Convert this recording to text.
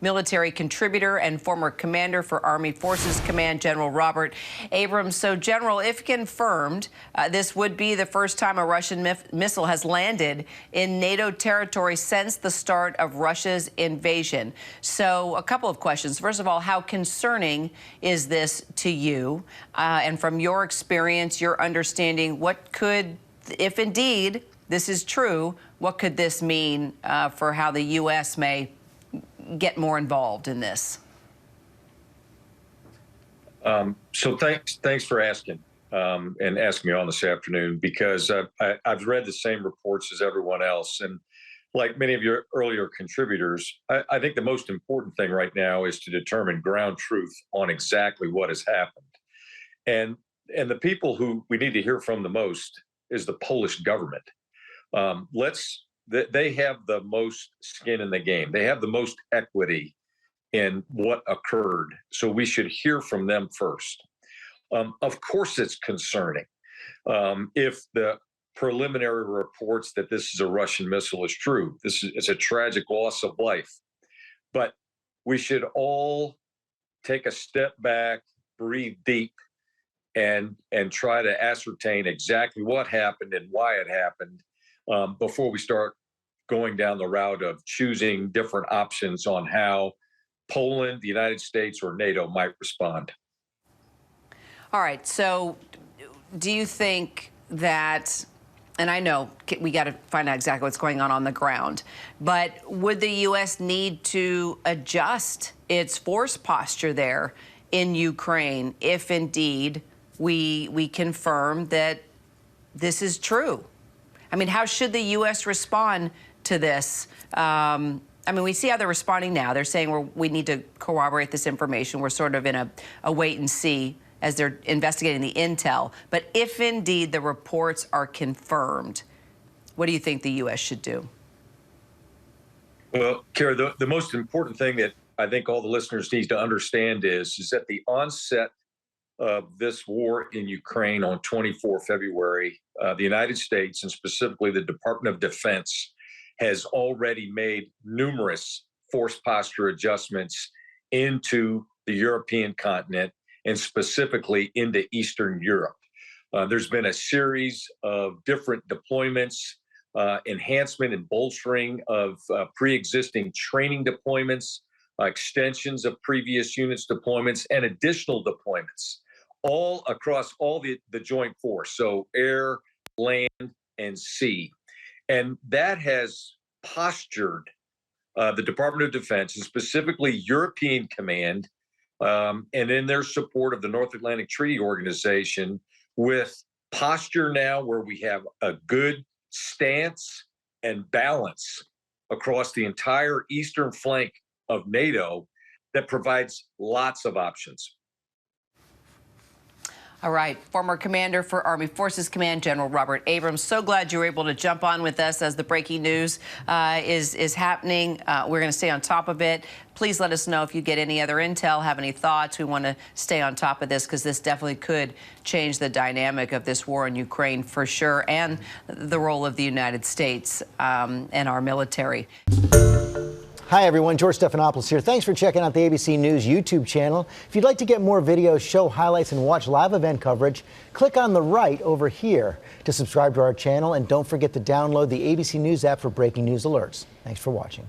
military contributor and former commander for Army Forces Command, General Robert Abrams. So, General, if confirmed, this would be the first time a Russian missile has landed in NATO territory since the start of Russia's invasion. So, a couple of questions. First of all, how concerning is this to you? And from your experience, your understanding, what could, if indeed this is true, what could this mean for how the U.S. may get more involved in this? So thanks for asking and asking me on this afternoon, because I've read the same reports as everyone else. And like many of your earlier contributors, I think the most important thing right now is to determine ground truth on exactly what has happened. And the people who we need to hear from the most is the Polish government. They have the most skin in the game. They have the most equity in what occurred. So we should hear from them first. Of course, it's concerning if the preliminary reports that this is a Russian missile is true. It's a tragic loss of life. But we should all take a step back, breathe deep, and try to ascertain exactly what happened and why it happened before we start going down the route of choosing different options on how Poland, the United States, or NATO might respond. All right. So do you think that, and I know we got to find out exactly what's going on the ground, but would the U.S. need to adjust its force posture there in Ukraine if indeed we confirm that this is true? I mean, how should the U.S. respond to this? I mean, we see how they're responding now. They're saying we need to corroborate this information. We're sort of in a wait and see as they're investigating the intel. But if indeed the reports are confirmed, what do you think the U.S. should do? Well, Kara, the most important thing that I think all the listeners need to understand is at the onset of this war in Ukraine on 24 February, the United States, and specifically the Department of Defense, has already made numerous force posture adjustments into the European continent and specifically into Eastern Europe. There's been a series of different deployments, enhancement and bolstering of pre-existing training deployments, extensions of previous units deployments, and additional deployments, all across all the joint force, so air, land, and sea. And that has postured the Department of Defense, and specifically European Command, and in their support of the North Atlantic Treaty Organization, with posture now where we have a good stance and balance across the entire eastern flank of NATO that provides lots of options. All right. Former commander for Army Forces Command, General Robert Abrams. So glad you were able to jump on with us as the breaking news is happening. We're going to stay on top of it. Please let us know if you get any other intel, have any thoughts. We want to stay on top of this because this definitely could change the dynamic of this war in Ukraine for sure, and the role of the United States and our military. Hi, everyone. George Stephanopoulos here. Thanks for checking out the ABC News YouTube channel. If you'd like to get more videos, show highlights, and watch live event coverage, click on the right over here to subscribe to our channel. And don't forget to download the ABC News app for breaking news alerts. Thanks for watching.